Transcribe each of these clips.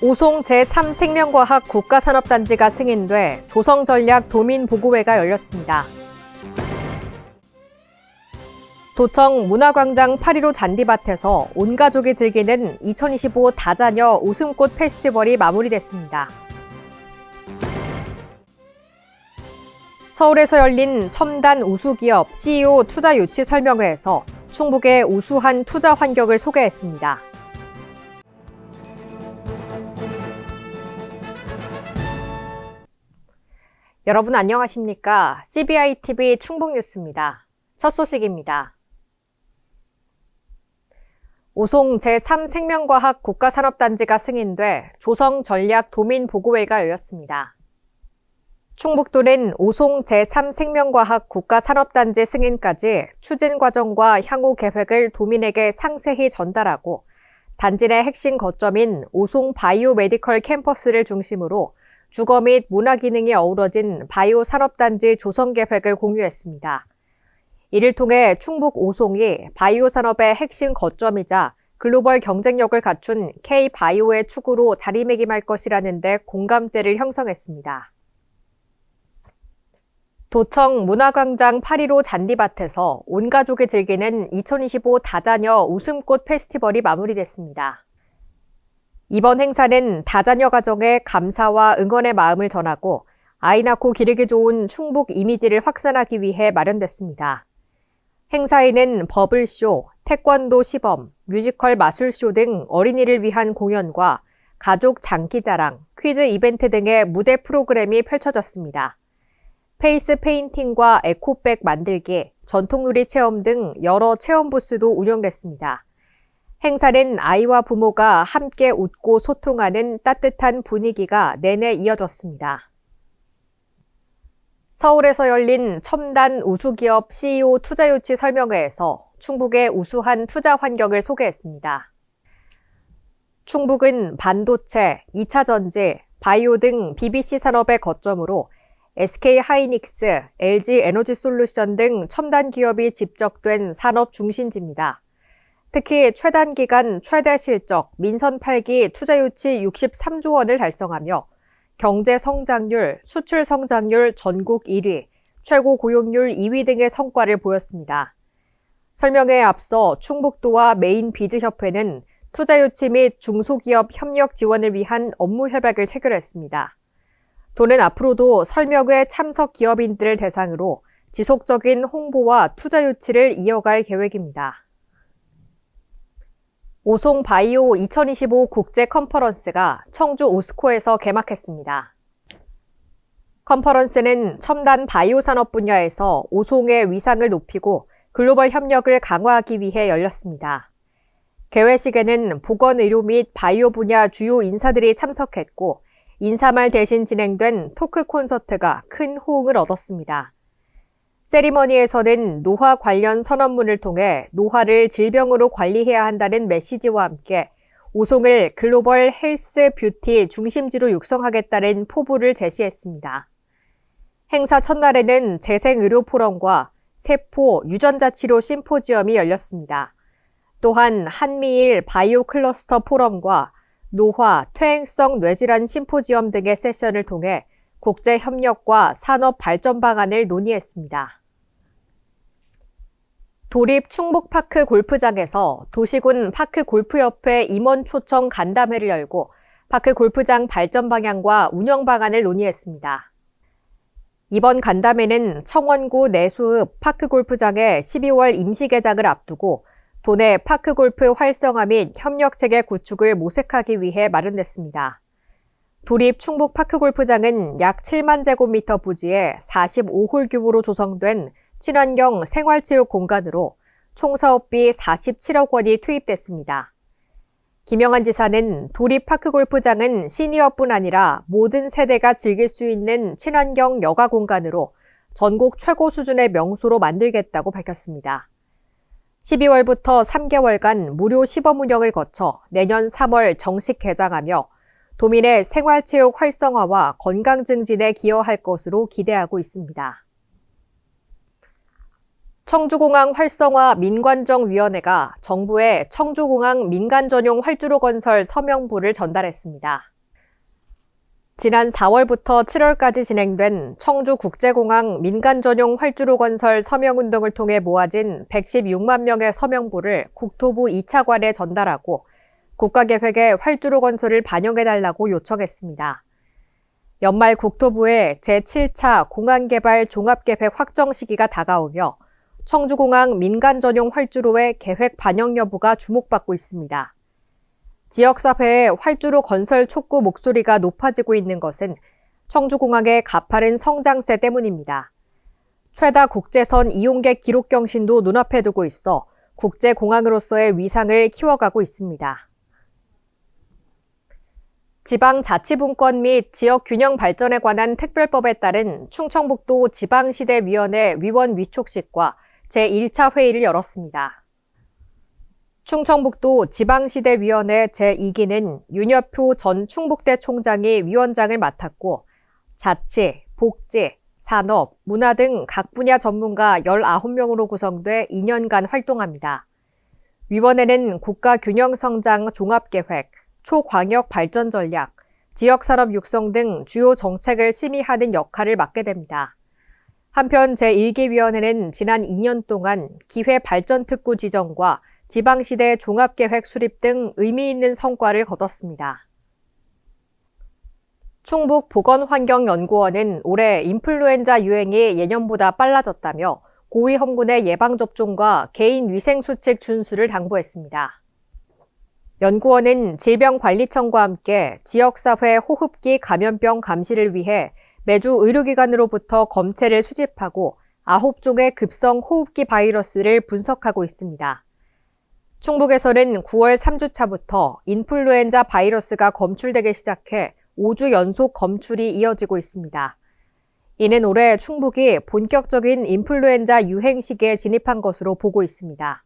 오송 제3생명과학 국가산업단지가 승인돼 조성전략도민보고회가 열렸습니다. 도청 문화광장 8.15 잔디밭에서 온 가족이 즐기는 2025 다자녀 웃음꽃 페스티벌이 마무리됐습니다. 서울에서 열린 첨단 우수기업 CEO 투자 유치 설명회에서 충북의 우수한 투자 환경을 소개했습니다. 여러분 안녕하십니까? CBI-TV 충북뉴스입니다. 첫 소식입니다. 오송 제3생명과학 국가산업단지가 승인돼 조성전략도민보고회가 열렸습니다. 충북도는 오송 제3생명과학 국가산업단지 승인까지 추진 과정과 향후 계획을 도민에게 상세히 전달하고 단지 내 핵심 거점인 오송 바이오 메디컬 캠퍼스를 중심으로 주거 및 문화 기능이 어우러진 바이오 산업단지 조성 계획을 공유했습니다. 이를 통해 충북 오송이 바이오 산업의 핵심 거점이자 글로벌 경쟁력을 갖춘 K-바이오의 축으로 자리매김할 것이라는 데 공감대를 형성했습니다. 도청 문화광장 8.15 잔디밭에서 온 가족이 즐기는 2025 다자녀 웃음꽃 페스티벌이 마무리됐습니다. 이번 행사는 다자녀 가정에 감사와 응원의 마음을 전하고 아이 낳고 기르기 좋은 충북 이미지를 확산하기 위해 마련됐습니다. 행사에는 버블쇼, 태권도 시범, 뮤지컬 마술쇼 등 어린이를 위한 공연과 가족 장기자랑, 퀴즈 이벤트 등의 무대 프로그램이 펼쳐졌습니다. 페이스 페인팅과 에코백 만들기, 전통놀이 체험 등 여러 체험 부스도 운영됐습니다. 행사는 아이와 부모가 함께 웃고 소통하는 따뜻한 분위기가 내내 이어졌습니다. 서울에서 열린 첨단 우수기업 CEO 투자 유치 설명회에서 충북의 우수한 투자 환경을 소개했습니다. 충북은 반도체, 2차 전지, 바이오 등 BBC 산업의 거점으로 SK 하이닉스, LG 에너지솔루션 등 첨단 기업이 집적된 산업 중심지입니다. 특히 최단기간 최대 실적, 민선 8기 투자 유치 63조 원을 달성하며 경제 성장률, 수출 성장률 전국 1위, 최고 고용률 2위 등의 성과를 보였습니다. 설명회에 앞서 충북도와 메인비즈협회는 투자 유치 및 중소기업 협력 지원을 위한 업무 협약을 체결했습니다. 도는 앞으로도 설명회 참석 기업인들을 대상으로 지속적인 홍보와 투자 유치를 이어갈 계획입니다. 오송 바이오 2025 국제 컨퍼런스가 청주 오스코에서 개막했습니다. 컨퍼런스는 첨단 바이오 산업 분야에서 오송의 위상을 높이고 글로벌 협력을 강화하기 위해 열렸습니다. 개회식에는 보건의료 및 바이오 분야 주요 인사들이 참석했고 인사말 대신 진행된 토크 콘서트가 큰 호응을 얻었습니다. 세리머니에서는 노화 관련 선언문을 통해 노화를 질병으로 관리해야 한다는 메시지와 함께 오송을 글로벌 헬스 뷰티 중심지로 육성하겠다는 포부를 제시했습니다. 행사 첫날에는 재생의료 포럼과 세포 유전자 치료 심포지엄이 열렸습니다. 또한 한미일 바이오 클러스터 포럼과 노화, 퇴행성 뇌질환 심포지엄 등의 세션을 통해 국제 협력과 산업 발전 방안을 논의했습니다. 도립 충북파크 골프장에서 도시군 파크골프협회 임원 초청 간담회를 열고 파크 골프장 발전 방향과 운영 방안을 논의했습니다. 이번 간담회는 청원구 내수읍 파크골프장의 12월 임시 개장을 앞두고 도내 파크골프 활성화 및 협력체계 구축을 모색하기 위해 마련됐습니다. 도립 충북 파크골프장은 약 7만 제곱미터 부지에 45홀 규모로 조성된 친환경 생활체육 공간으로 총 사업비 47억 원이 투입됐습니다. 김영한 지사는 도립 파크골프장은 시니어뿐 아니라 모든 세대가 즐길 수 있는 친환경 여가 공간으로 전국 최고 수준의 명소로 만들겠다고 밝혔습니다. 12월부터 3개월간 무료 시범 운영을 거쳐 내년 3월 정식 개장하며 도민의 생활체육 활성화와 건강 증진에 기여할 것으로 기대하고 있습니다. 청주공항 활성화 민관정위원회가 정부에 청주공항 민간 전용 활주로 건설 서명부를 전달했습니다. 지난 4월부터 7월까지 진행된 청주국제공항 민간전용 활주로 건설 서명운동을 통해 모아진 116만 명의 서명부를 국토부 2차관에 전달하고 국가계획에 활주로 건설을 반영해달라고 요청했습니다. 연말 국토부의 제7차 공항개발 종합계획 확정 시기가 다가오며 청주공항 민간전용 활주로의 계획 반영 여부가 주목받고 있습니다. 지역사회의 활주로 건설 촉구 목소리가 높아지고 있는 것은 청주공항의 가파른 성장세 때문입니다. 최다 국제선 이용객 기록 경신도 눈앞에 두고 있어 국제공항으로서의 위상을 키워가고 있습니다. 지방자치분권 및 지역균형 발전에 관한 특별법에 따른 충청북도 지방시대위원회 위원 위촉식과 제1차 회의를 열었습니다. 충청북도 지방시대위원회 제2기는 윤여표 전 충북대 총장이 위원장을 맡았고 자치, 복지, 산업, 문화 등 각 분야 전문가 19명으로 구성돼 2년간 활동합니다. 위원회는 국가균형성장 종합계획, 초광역 발전 전략, 지역산업 육성 등 주요 정책을 심의하는 역할을 맡게 됩니다. 한편 제1기위원회는 지난 2년 동안 기회발전특구 지정과 지방시대 종합계획 수립 등 의미 있는 성과를 거뒀습니다. 충북보건환경연구원은 올해 인플루엔자 유행이 예년보다 빨라졌다며 고위험군의 예방접종과 개인위생수칙 준수를 당부했습니다. 연구원은 질병관리청과 함께 지역사회 호흡기 감염병 감시를 위해 매주 의료기관으로부터 검체를 수집하고 9종의 급성 호흡기 바이러스를 분석하고 있습니다. 충북에서는 9월 3주차부터 인플루엔자 바이러스가 검출되기 시작해 5주 연속 검출이 이어지고 있습니다. 이는 올해 충북이 본격적인 인플루엔자 유행 시기에 진입한 것으로 보고 있습니다.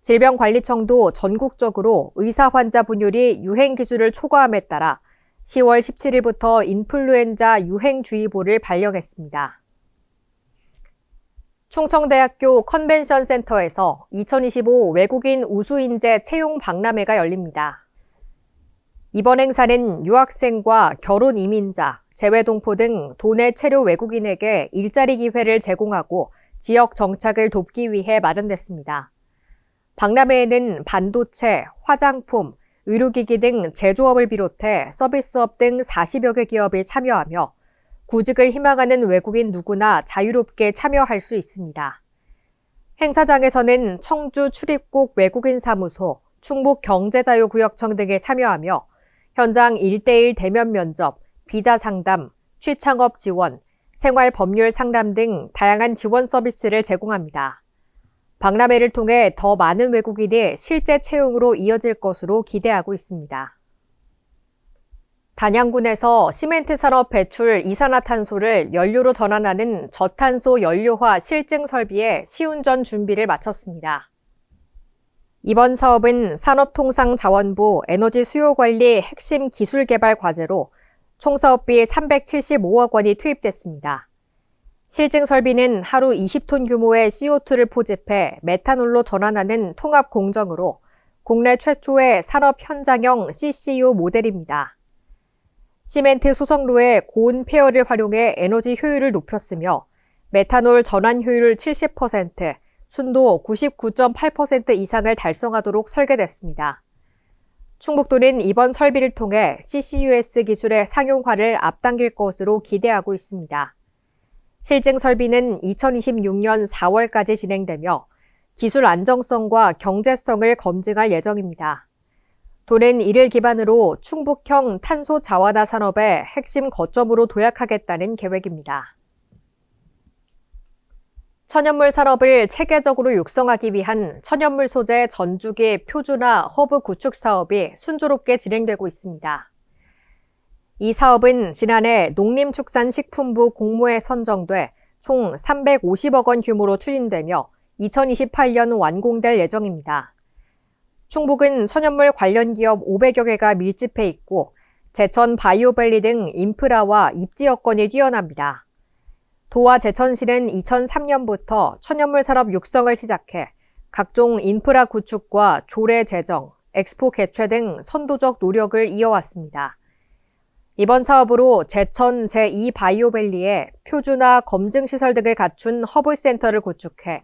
질병관리청도 전국적으로 의사 환자 분율이 유행 기준을 초과함에 따라 10월 17일부터 인플루엔자 유행주의보를 발령했습니다. 충청대학교 컨벤션 센터에서 2025 외국인 우수인재 채용 박람회가 열립니다. 이번 행사는 유학생과 결혼 이민자, 재외동포 등 도내 체류 외국인에게 일자리 기회를 제공하고 지역 정착을 돕기 위해 마련됐습니다. 박람회에는 반도체, 화장품, 의료기기 등 제조업을 비롯해 서비스업 등 40여 개 기업이 참여하며 구직을 희망하는 외국인 누구나 자유롭게 참여할 수 있습니다. 행사장에서는 청주 출입국 외국인 사무소, 충북경제자유구역청 등에 참여하며 현장 1:1 대면 면접, 비자 상담, 취창업 지원, 생활법률 상담 등 다양한 지원 서비스를 제공합니다. 박람회를 통해 더 많은 외국인이 실제 채용으로 이어질 것으로 기대하고 있습니다. 단양군에서 시멘트 산업 배출 이산화탄소를 연료로 전환하는 저탄소 연료화 실증 설비의 시운전 준비를 마쳤습니다. 이번 사업은 산업통상자원부 에너지 수요관리 핵심 기술개발 과제로 총 사업비 375억 원이 투입됐습니다. 실증 설비는 하루 20톤 규모의 CO2를 포집해 메탄올로 전환하는 통합 공정으로 국내 최초의 산업 현장형 CCU 모델입니다. 시멘트 소성로의 고온 폐열을 활용해 에너지 효율을 높였으며 메탄올 전환 효율 70%, 순도 99.8% 이상을 달성하도록 설계됐습니다. 충북도는 이번 설비를 통해 CCUS 기술의 상용화를 앞당길 것으로 기대하고 있습니다. 실증 설비는 2026년 4월까지 진행되며 기술 안정성과 경제성을 검증할 예정입니다. 도는 이를 기반으로 충북형 탄소 자원화 산업의 핵심 거점으로 도약하겠다는 계획입니다. 천연물 산업을 체계적으로 육성하기 위한 천연물 소재 전주기 표준화 허브 구축 사업이 순조롭게 진행되고 있습니다. 이 사업은 지난해 농림축산식품부 공모에 선정돼 총 350억 원 규모로 추진되며 2028년 완공될 예정입니다. 충북은 천연물 관련 기업 500여 개가 밀집해 있고 제천 바이오밸리 등 인프라와 입지 여건이 뛰어납니다. 도와 제천시는 2003년부터 천연물 산업 육성을 시작해 각종 인프라 구축과 조례 제정, 엑스포 개최 등 선도적 노력을 이어왔습니다. 이번 사업으로 제천 제2바이오밸리에 표준화 검증시설 등을 갖춘 허브센터를 구축해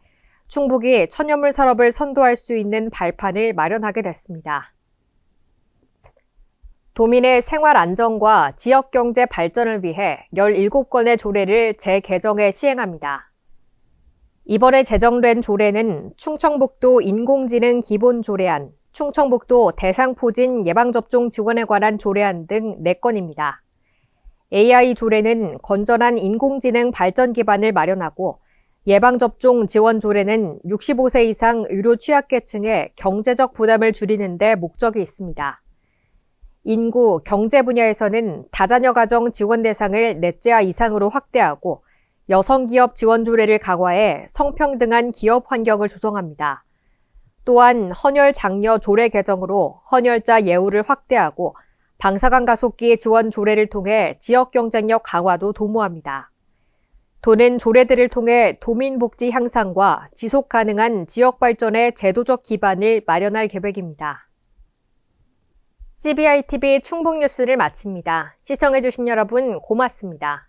충북이 천연물 산업을 선도할 수 있는 발판을 마련하게 됐습니다. 도민의 생활 안정과 지역 경제 발전을 위해 17건의 조례를 재개정해 시행합니다. 이번에 제정된 조례는 충청북도 인공지능 기본조례안, 충청북도 대상포진 예방접종 지원에 관한 조례안 등 4건입니다. AI 조례는 건전한 인공지능 발전 기반을 마련하고 예방접종 지원 조례는 65세 이상 의료 취약계층의 경제적 부담을 줄이는 데 목적이 있습니다. 인구, 경제 분야에서는 다자녀 가정 지원 대상을 넷째아 이상으로 확대하고 여성기업 지원 조례를 강화해 성평등한 기업 환경을 조성합니다. 또한 헌혈 장려 조례 개정으로 헌혈자 예우를 확대하고 방사능 가속기 지원 조례를 통해 지역 경쟁력 강화도 도모합니다. 도는 조례들을 통해 도민 복지 향상과 지속 가능한 지역 발전의 제도적 기반을 마련할 계획입니다. CBI TV 충북 뉴스를 마칩니다. 시청해주신 여러분 고맙습니다.